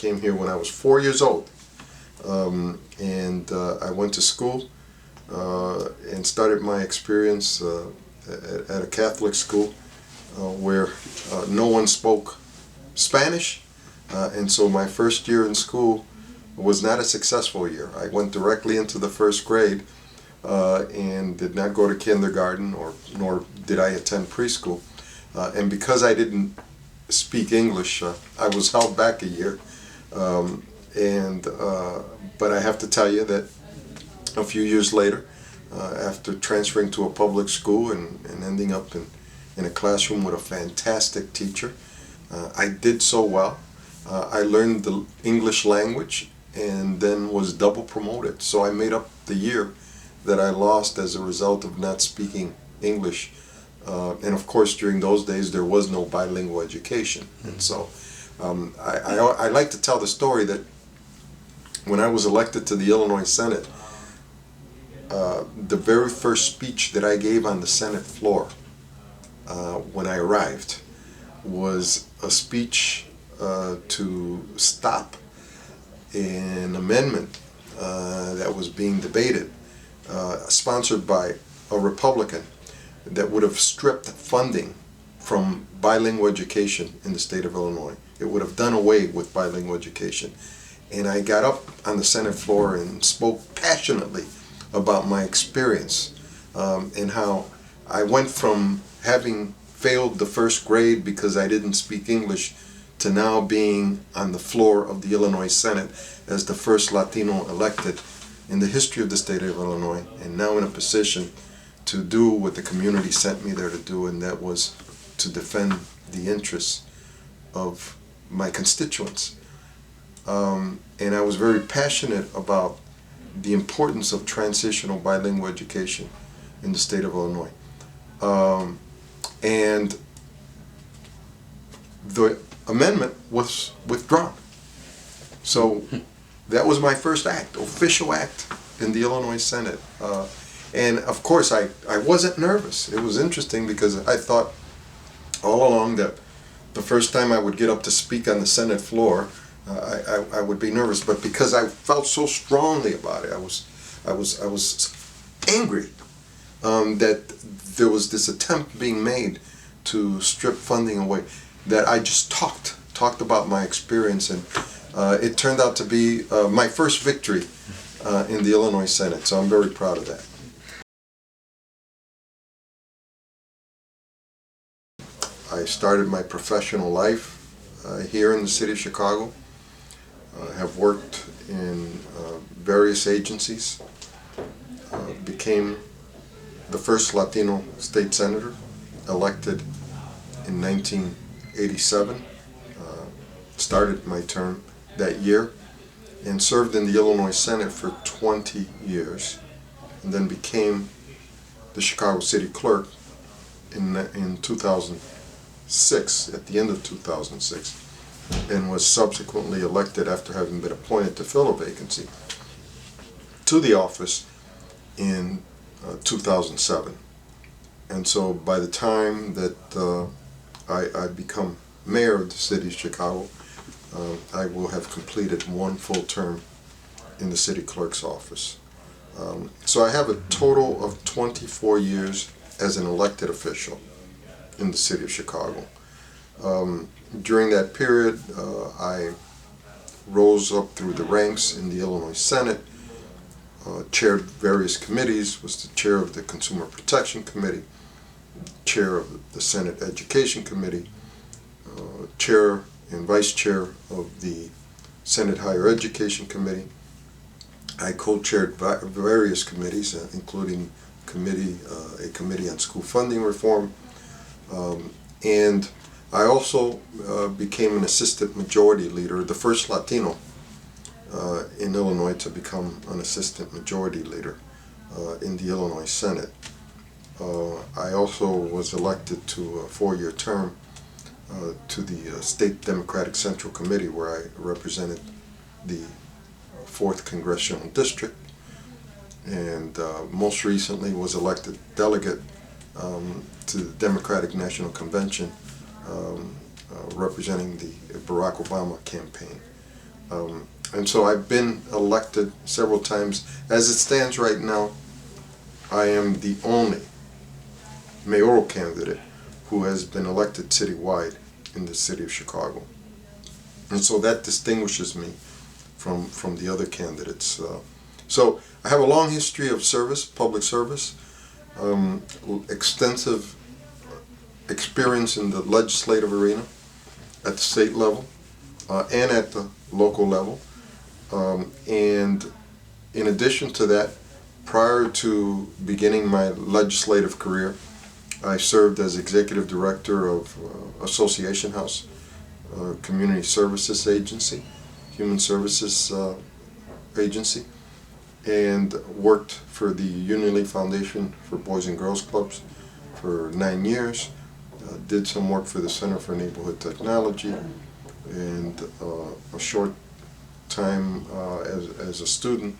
came here when I was 4 years old. I went to school and started my experience at a Catholic school where no one spoke Spanish, and so my first year in school was not a successful year. I went directly into the first grade and did not go to kindergarten, nor did I attend preschool. And because I didn't speak English, I was held back a year. But I have to tell you that a few years later, after transferring to a public school and ending up in a classroom with a fantastic teacher, I did so well. I learned the English language and then was double promoted. So I made up the year that I lost as a result of not speaking English. And of course, during those days, there was no bilingual education. And so I like to tell the story that when I was elected to the Illinois Senate, the very first speech that I gave on the Senate floor when I arrived was a speech to stop an amendment that was being debated, sponsored by a Republican, that would have stripped funding from bilingual education in the state of Illinois. It would have done away with bilingual education. And I got up on the Senate floor and spoke passionately about my experience and how I went from having failed the first grade because I didn't speak English to now being on the floor of the Illinois Senate as the first Latino elected in the history of the state of Illinois, and now in a position to do what the community sent me there to do, and that was to defend the interests of my constituents. And I was very passionate about the importance of transitional bilingual education in the state of Illinois. And the amendment was withdrawn. So that was my first act, official act in the Illinois Senate. And of course, I wasn't nervous. It was interesting because I thought all along that the first time I would get up to speak on the Senate floor, I would be nervous. But because I felt so strongly about it, I was angry that there was this attempt being made to strip funding away, that I just talked about my experience, and it turned out to be my first victory in the Illinois Senate. So I'm very proud of that. I started my professional life here in the city of Chicago. Have worked in various agencies. Became the first Latino state senator elected in 1987. Started my term that year and served in the Illinois Senate for 20 years, and then became the Chicago City Clerk in 2006, at the end of 2006, and was subsequently elected after having been appointed to fill a vacancy to the office in 2007. And so by the time that I become mayor of the city of Chicago, I will have completed one full term in the city clerk's office. So I have a total of 24 years as an elected official in the city of Chicago. During that period, I rose up through the ranks in the Illinois Senate, chaired various committees, was the chair of the Consumer Protection Committee, chair of the Senate Education Committee, chair and vice chair of the Senate Higher Education Committee. I co-chaired various committees, including a committee on school funding reform, and I also became an assistant majority leader, the first Latino in Illinois to become an assistant majority leader in the Illinois Senate. I also was elected to a 4-year term to the State Democratic Central Committee, where I represented the 4th Congressional District, and most recently was elected delegate to the Democratic National Convention, representing the Barack Obama campaign. And so I've been elected several times. As it stands right now, I am the only mayoral candidate who has been elected citywide in the city of Chicago. And so that distinguishes me from the other candidates. So I have a long history of service, public service, extensive experience in the legislative arena at the state level and at the local level. And in addition to that, prior to beginning my legislative career, I served as executive director of Association House, Community Services Agency, Human Services Agency, and worked for the Union League Foundation for Boys and Girls Clubs for 9 years. Did some work for the Center for Neighborhood Technology, and a short time as a student,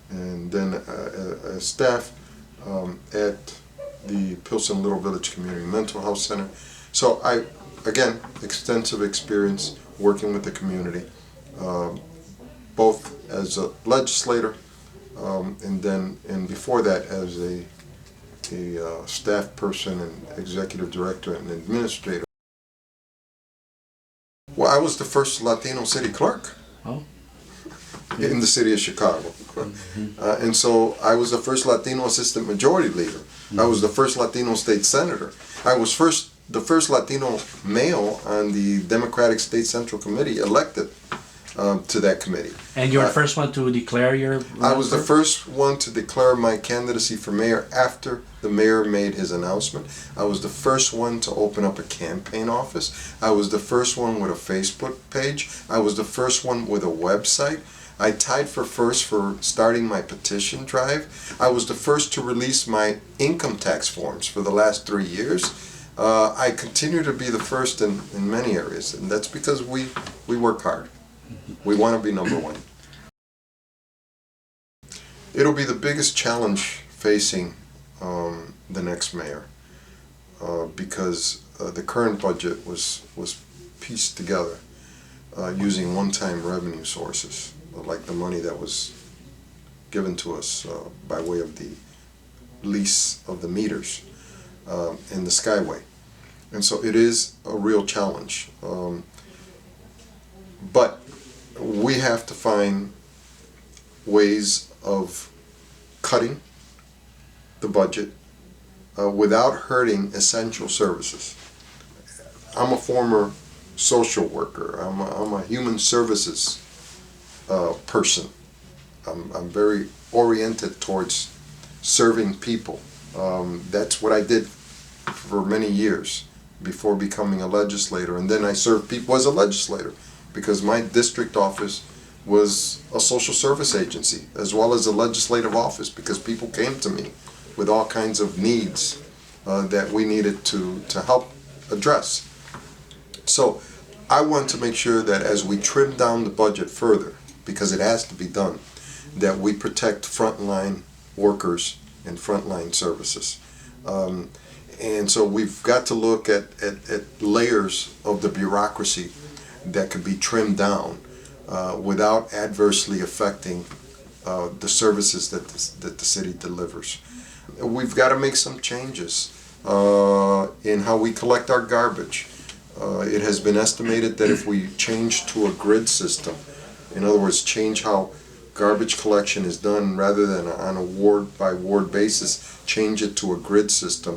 and then as staff at the Pilsen Little Village Community Mental Health Center. So I, again, extensive experience working with the community, both as a legislator and before that as a staff person and executive director and administrator. Well, I was the first Latino city clerk. Oh. In the city of Chicago. And so I was the first Latino assistant majority leader. I was the first Latino state senator. I was the first Latino male on the Democratic State Central Committee elected to that committee. And you're the first one to declare your... I was the first one to declare my candidacy for mayor after the mayor made his announcement. I was the first one to open up a campaign office. I was the first one with a Facebook page. I was the first one with a website. I tied for first for starting my petition drive. I was the first to release my income tax forms for the last 3 years. I continue to be the first in many areas, and that's because we work hard. We want to be number one. It'll be the biggest challenge facing the next mayor because the current budget was pieced together using one-time revenue sources, like the money that was given to us by way of the lease of the meters in the Skyway. And so it is a real challenge. But we have to find ways of cutting the budget without hurting essential services. I'm a former social worker. I'm a human services person. I'm very oriented towards serving people. That's what I did for many years before becoming a legislator, and then I served people as a legislator because my district office was a social service agency as well as a legislative office because people came to me with all kinds of needs that we needed to help address. So I want to make sure that as we trim down the budget further, because it has to be done, that we protect frontline workers and frontline services. And so we've got to look at layers of the bureaucracy that could be trimmed down without adversely affecting the services that the city delivers. We've got to make some changes in how we collect our garbage. It has been estimated that if we change to a grid system, in other words, change how garbage collection is done rather than on a ward-by-ward basis, change it to a grid system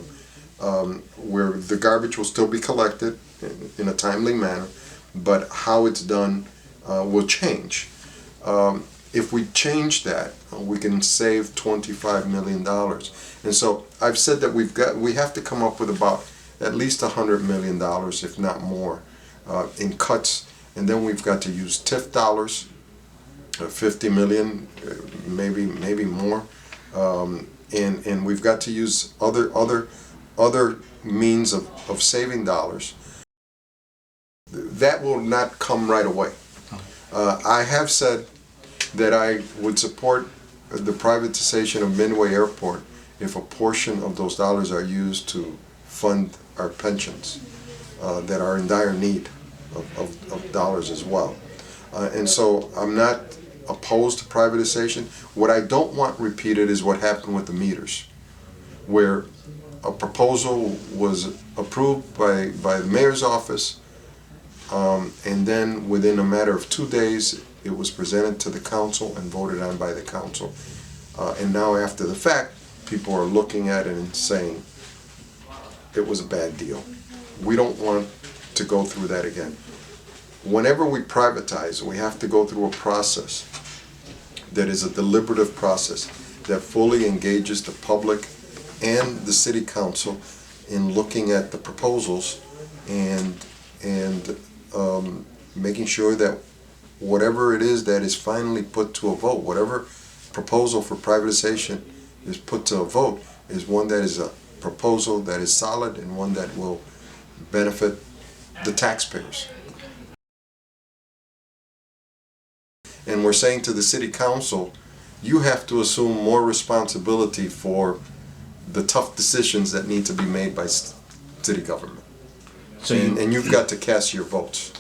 where the garbage will still be collected in a timely manner, but how it's done will change. If we change that, we can save $25 million. And so I've said that we have to come up with about at least $100 million, if not more, in cuts. And then we've got to use TIF dollars, 50 million, maybe more, and we've got to use other means of saving dollars. That will not come right away. I have said that I would support the privatization of Midway Airport if a portion of those dollars are used to fund our pensions that are in dire need of dollars as well. And so I'm not opposed to privatization. What I don't want repeated is what happened with the meters, where a proposal was approved by the mayor's office, and then within a matter of 2 days, it was presented to the council and voted on by the council. And now after the fact, people are looking at it and saying, it was a bad deal. We don't want to go through that again. Whenever we privatize, we have to go through a process that is a deliberative process that fully engages the public and the city council in looking at the proposals and making sure that whatever it is that is finally put to a vote, whatever proposal for privatization is put to a vote, is one that is a proposal that is solid and one that will benefit the taxpayers. And we're saying to the city council, you have to assume more responsibility for the tough decisions that need to be made by city government. So and you've got to cast your votes.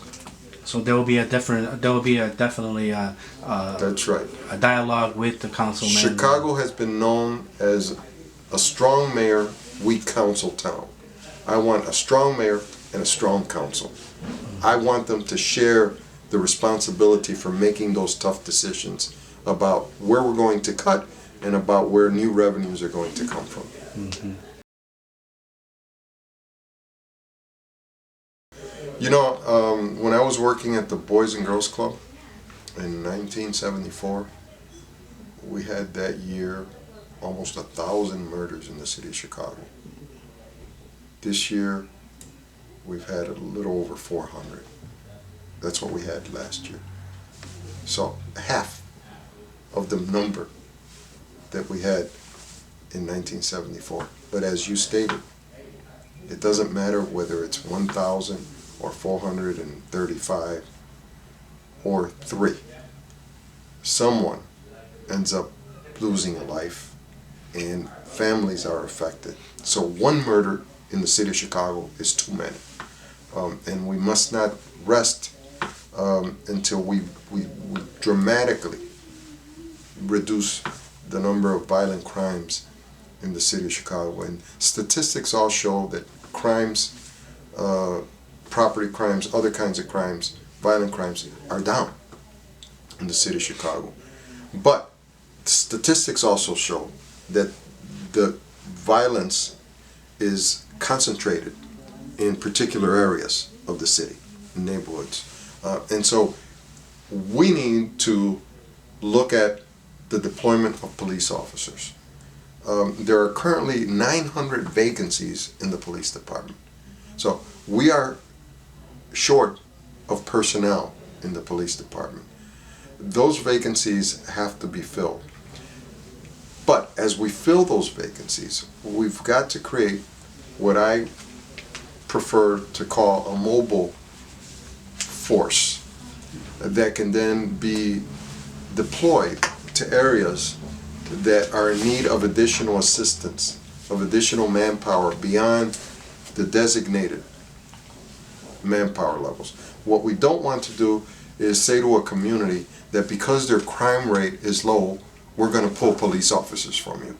So there will be definitely That's right. a dialogue with the council member. Chicago has been known as a strong mayor, weak council town. I want a strong mayor and a strong council. I want them to share the responsibility for making those tough decisions about where we're going to cut and about where new revenues are going to come from. Mm-hmm. You know, when I was working at the Boys and Girls Club in 1974, we had that year almost 1,000 murders in the city of Chicago. This year, we've had a little over 400. That's what we had last year. So half of the number that we had in 1974. But as you stated, it doesn't matter whether it's 1,000 or 435 or 3. Someone ends up losing a life and families are affected. So one murder in the city of Chicago is too many. And we must not rest until we dramatically reduce the number of violent crimes in the city of Chicago. And statistics all show that crimes, property crimes, other kinds of crimes, violent crimes are down in the city of Chicago. But statistics also show that the violence is concentrated in particular areas of the city, neighborhoods. And so we need to look at the deployment of police officers. There are currently 900 vacancies in the police department. So we are short of personnel in the police department. Those vacancies have to be filled. But as we fill those vacancies, we've got to create what I prefer to call a mobile force that can then be deployed to areas that are in need of additional assistance, of additional manpower beyond the designated manpower levels. What we don't want to do is say to a community that because their crime rate is low, we're going to pull police officers from you.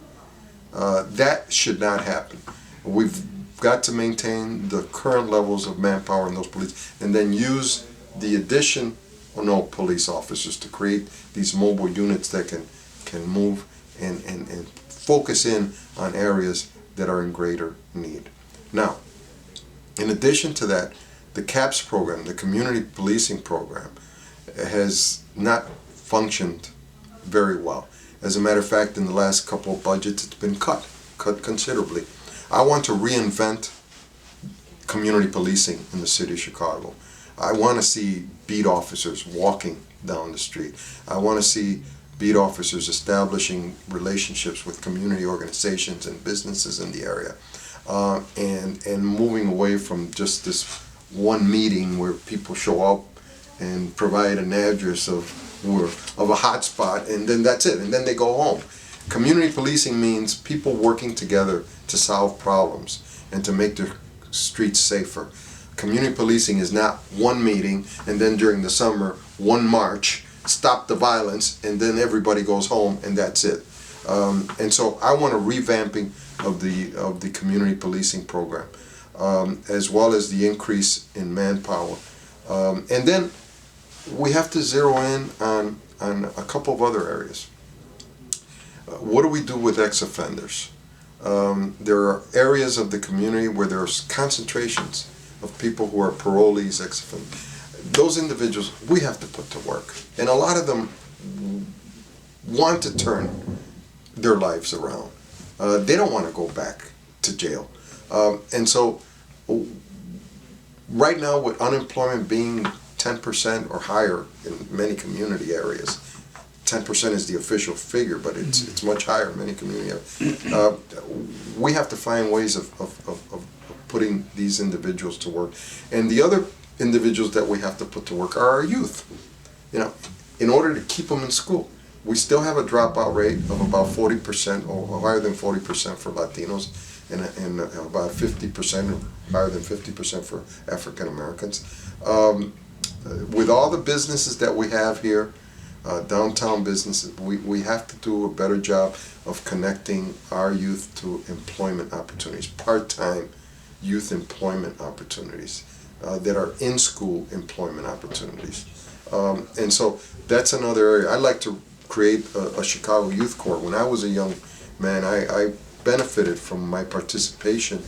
That should not happen. We've got to maintain the current levels of manpower in those police and then use the additional police officers to create these mobile units that can move and focus in on areas that are in greater need. Now, in addition to that, the CAPS program, the community policing program, has not functioned very well. As a matter of fact, in the last couple of budgets, it's been cut considerably. I want to reinvent community policing in the city of Chicago. I want to see beat officers walking down the street. I want to see beat officers establishing relationships with community organizations and businesses in the area, and moving away from just this one meeting where people show up and provide an address of a hot spot and then that's it, and then they go home. Community policing means people working together to solve problems and to make their streets safer. Community policing is not one meeting and then during the summer one march, stop the violence, and then everybody goes home and that's it. And so I want a revamping of the community policing program, as well as the increase in manpower. And then we have to zero in on a couple of other areas. What do we do with ex-offenders? There are areas of the community where there's concentrations of people who are parolees, ex-offenders. Those individuals we have to put to work. And a lot of them want to turn their lives around. They don't want to go back to jail. And so right now, with unemployment being 10% or higher in many community areas, 10% is the official figure, but it's much higher in many community areas. We have to find ways of putting these individuals to work. And the other individuals that we have to put to work are our youth. You know, in order to keep them in school. We still have a dropout rate of about 40% or higher than 40% for Latinos, and about 50% or higher than 50% for African Americans. With all the businesses that we have here, downtown businesses, we have to do a better job of connecting our youth to employment opportunities, part-time youth employment opportunities that are in-school employment opportunities. And so that's another area. I'd like to create a Chicago Youth Corps. When I was a young man, I benefited from my participation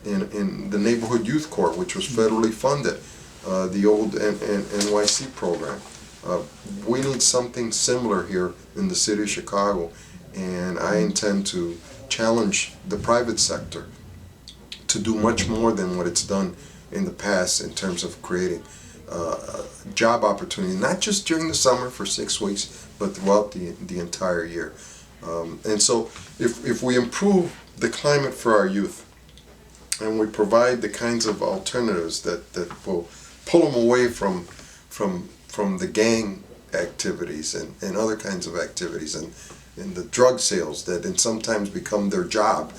in the Neighborhood Youth Corps, which was federally funded, the old NYC program. We need something similar here in the city of Chicago, and I intend to challenge the private sector to do much more than what it's done in the past in terms of creating job opportunity, not just during the summer for 6 weeks, but throughout the entire year. And so if we improve the climate for our youth, and we provide the kinds of alternatives that will pull them away from the gang activities and other kinds of activities and the drug sales that sometimes become their job,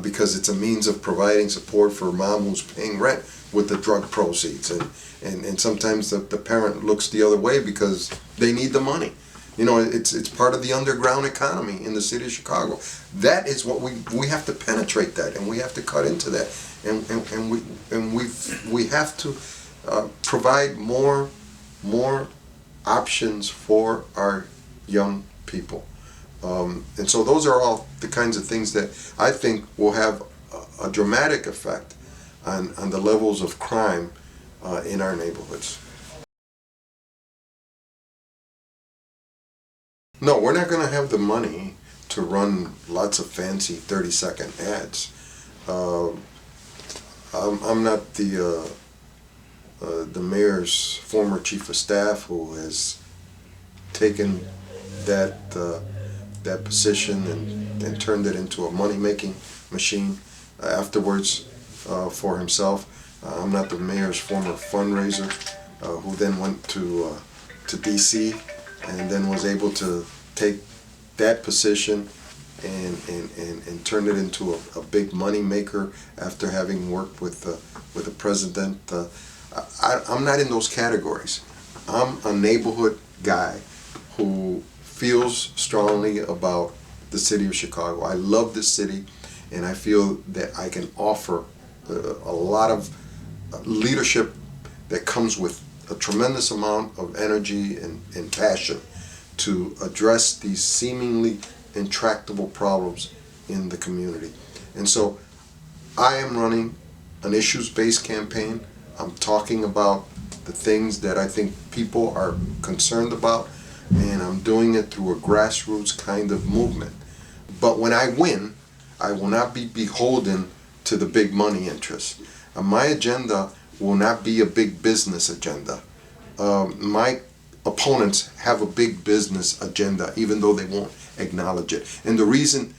because it's a means of providing support for mom who's paying rent with the drug proceeds, and sometimes the parent looks the other way because they need the money. You know, it's part of the underground economy in the city of Chicago. That is what we have to penetrate that, and we have to cut into that, and we have to provide more options for our young people. And so those are all the kinds of things that I think will have a dramatic effect on the levels of crime in our neighborhoods. No, we're not going to have the money to run lots of fancy 30-second ads. I'm not the mayor's former chief of staff who has taken that position and turned it into a money-making machine afterwards for himself. I'm not the mayor's former fundraiser who then went to D.C. and then was able to take that position and turn it into a big money maker after having worked with the president. I'm not in those categories. I'm a neighborhood guy who feels strongly about the city of Chicago. I love this city, and I feel that I can offer a lot of leadership that comes with a tremendous amount of energy and passion to address these seemingly intractable problems in the community. And so I am running an issues-based campaign. I'm talking about the things that I think people are concerned about, and I'm doing it through a grassroots kind of movement. But when I win, I will not be beholden to the big money interests. My agenda will not be a big business agenda. My opponents have a big business agenda, even though they won't acknowledge it. And the reason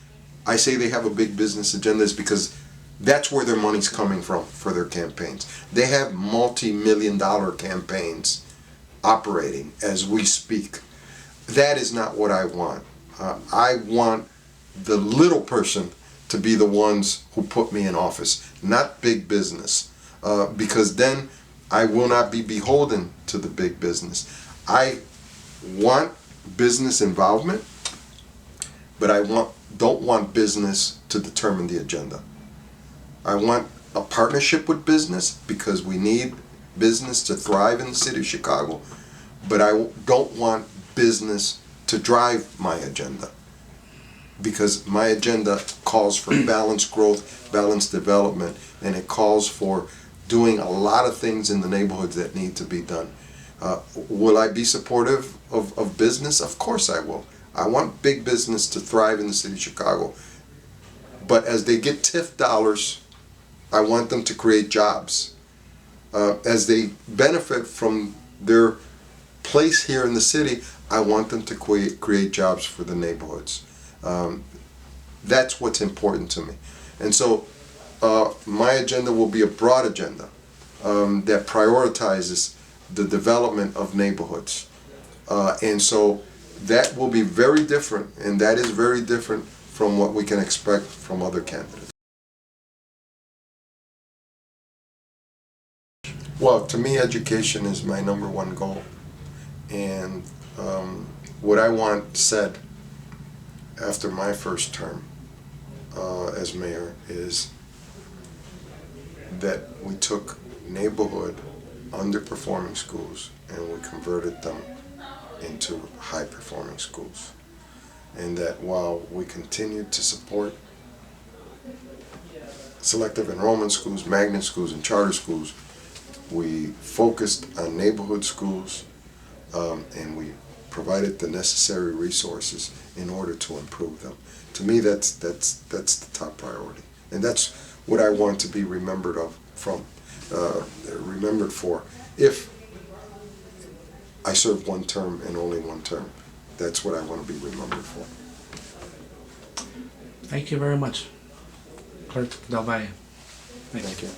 I say they have a big business agenda is because that's where their money's coming from for their campaigns. They have multi-million-dollar campaigns operating as we speak. That is not what I want. I want the little person to be the ones who put me in office, not big business, because then I will not be beholden to the big business. I want business involvement, but don't want business to determine the agenda. I want a partnership with business because we need business to thrive in the city of Chicago, but I don't want business to drive my agenda, because my agenda calls for balanced growth, balanced development, and it calls for doing a lot of things in the neighborhoods that need to be done. Will I be supportive of business? Of course I will. I want big business to thrive in the city of Chicago. But as they get TIF dollars, I want them to create jobs. As they benefit from their place here in the city, I want them to create jobs for the neighborhoods. That's what's important to me. And so my agenda will be a broad agenda that prioritizes the development of neighborhoods. And so that will be very different, and that is very different from what we can expect from other candidates. Well, to me, education is my number one goal. And what I want said after my first term as mayor is that we took neighborhood underperforming schools and we converted them into high-performing schools. And that while we continued to support selective enrollment schools, magnet schools, and charter schools, we focused on neighborhood schools and we provided the necessary resources in order to improve them. To me, that's the top priority, and that's what I want to be remembered for. If I serve one term and only one term, that's what I want to be remembered for. Thank you very much, Clerk Del Valle. Thank you.